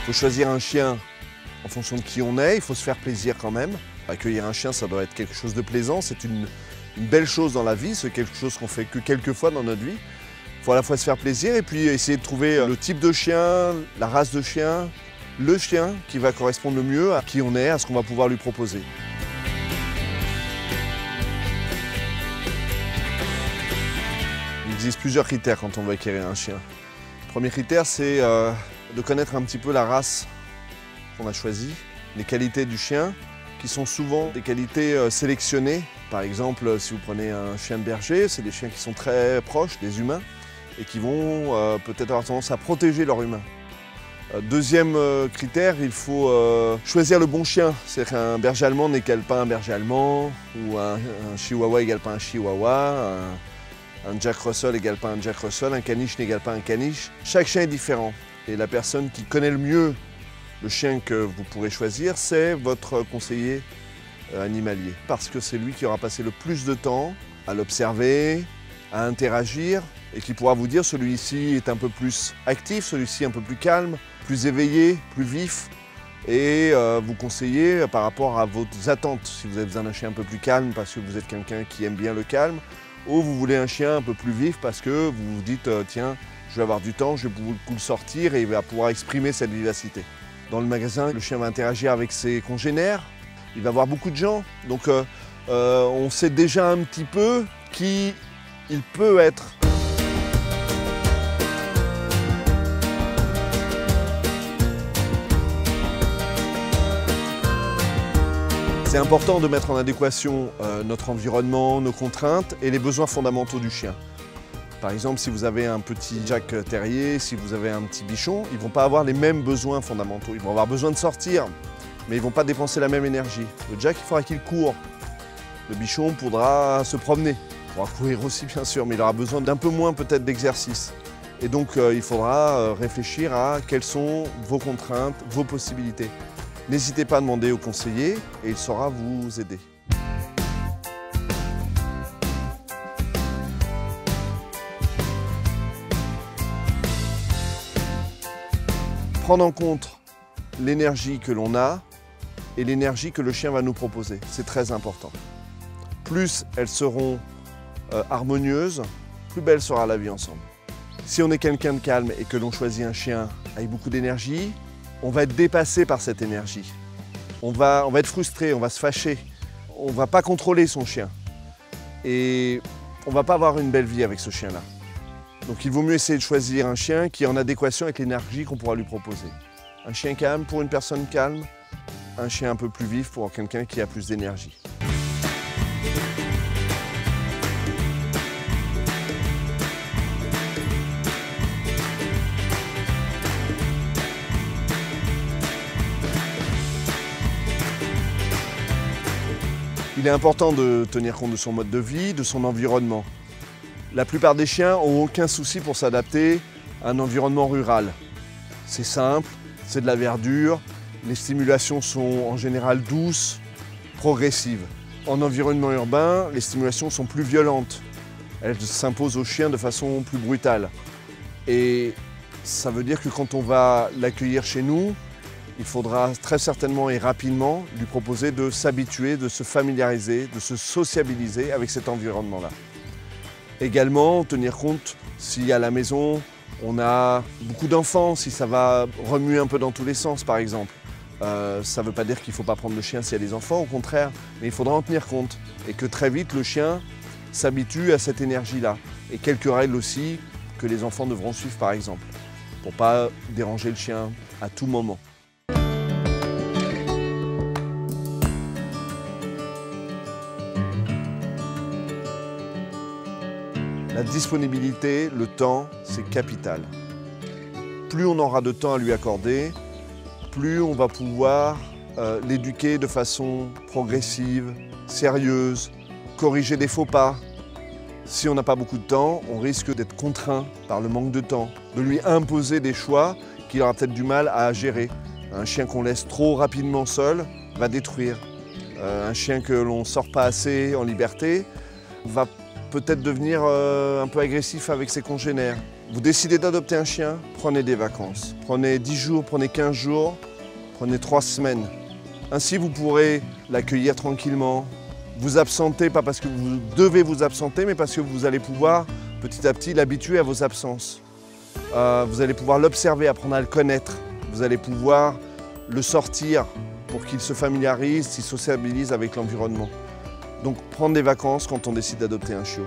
Il faut choisir un chien en fonction de qui on est, il faut se faire plaisir quand même. Accueillir un chien, ça doit être quelque chose de plaisant, c'est une belle chose dans la vie, c'est quelque chose qu'on fait que quelques fois dans notre vie. Il faut à la fois se faire plaisir et puis essayer de trouver le type de chien, la race de chien, le chien qui va correspondre le mieux à qui on est, à ce qu'on va pouvoir lui proposer. Il existe plusieurs critères quand on veut acquérir un chien. Le premier critère, c'est de connaître un petit peu la race qu'on a choisie, les qualités du chien, qui sont souvent des qualités sélectionnées. Par exemple, si vous prenez un chien de berger, c'est des chiens qui sont très proches des humains et qui vont peut-être avoir tendance à protéger leur humain. Deuxième critère, il faut choisir le bon chien. C'est-à-dire qu'un berger allemand n'égale pas un berger allemand, ou un chihuahua n'égale pas un chihuahua, un Jack Russell n'égale pas un Jack Russell, un caniche n'égale pas un caniche. Chaque chien est différent. Et la personne qui connaît le mieux le chien que vous pourrez choisir, c'est votre conseiller animalier. Parce que c'est lui qui aura passé le plus de temps à l'observer, à interagir, et qui pourra vous dire celui-ci est un peu plus actif, celui-ci un peu plus calme, plus éveillé, plus vif, et vous conseiller par rapport à vos attentes. Si vous avez besoin d'un chien un peu plus calme parce que vous êtes quelqu'un qui aime bien le calme, ou vous voulez un chien un peu plus vif parce que vous vous dites tiens, je vais avoir du temps, je vais pouvoir le sortir et il va pouvoir exprimer cette vivacité. Dans le magasin, le chien va interagir avec ses congénères, il va voir beaucoup de gens, donc on sait déjà un petit peu qui il peut être. C'est important de mettre en adéquation notre environnement, nos contraintes et les besoins fondamentaux du chien. Par exemple, si vous avez un petit Jack Terrier, si vous avez un petit bichon, ils ne vont pas avoir les mêmes besoins fondamentaux. Ils vont avoir besoin de sortir, mais ils ne vont pas dépenser la même énergie. Le Jack, il faudra qu'il court. Le bichon pourra se promener. Il pourra courir aussi, bien sûr, mais il aura besoin d'un peu moins peut-être d'exercice. Et donc, il faudra réfléchir à quelles sont vos contraintes, vos possibilités. N'hésitez pas à demander au conseiller et il saura vous aider. Prendre en compte l'énergie que l'on a et l'énergie que le chien va nous proposer. C'est très important. Plus elles seront harmonieuses, plus belle sera la vie ensemble. Si on est quelqu'un de calme et que l'on choisit un chien avec beaucoup d'énergie, on va être dépassé par cette énergie. On va être frustré, on va se fâcher. On ne va pas contrôler son chien. Et on ne va pas avoir une belle vie avec ce chien-là. Donc il vaut mieux essayer de choisir un chien qui est en adéquation avec l'énergie qu'on pourra lui proposer. Un chien calme pour une personne calme, un chien un peu plus vif pour quelqu'un qui a plus d'énergie. Il est important de tenir compte de son mode de vie, de son environnement. La plupart des chiens n'ont aucun souci pour s'adapter à un environnement rural. C'est simple, c'est de la verdure, les stimulations sont en général douces, progressives. En environnement urbain, les stimulations sont plus violentes. Elles s'imposent aux chiens de façon plus brutale. Et ça veut dire que quand on va l'accueillir chez nous, il faudra très certainement et rapidement lui proposer de s'habituer, de se familiariser, de se sociabiliser avec cet environnement-là. Également, tenir compte si à la maison on a beaucoup d'enfants, si ça va remuer un peu dans tous les sens par exemple. Ça ne veut pas dire qu'il ne faut pas prendre le chien s'il y a des enfants, au contraire, mais il faudra en tenir compte et que très vite le chien s'habitue à cette énergie-là. Et quelques règles aussi que les enfants devront suivre par exemple, pour ne pas déranger le chien à tout moment. La disponibilité, le temps, c'est capital. Plus on aura de temps à lui accorder, plus on va pouvoir l'éduquer de façon progressive, sérieuse, corriger des faux pas. Si on n'a pas beaucoup de temps, on risque d'être contraint par le manque de temps, de lui imposer des choix qu'il aura peut-être du mal à gérer. Un chien qu'on laisse trop rapidement seul va détruire. Un chien que l'on ne sort pas assez en liberté va peut-être devenir un peu agressif avec ses congénères. Vous décidez d'adopter un chien, prenez des vacances. Prenez 10 jours, prenez 15 jours, prenez 3 semaines. Ainsi, vous pourrez l'accueillir tranquillement, vous absenter, pas parce que vous devez vous absenter, mais parce que vous allez pouvoir petit à petit l'habituer à vos absences. Vous allez pouvoir l'observer, apprendre à le connaître. Vous allez pouvoir le sortir pour qu'il se familiarise, s'il sociabilise avec l'environnement. Donc prendre des vacances quand on décide d'adopter un chiot.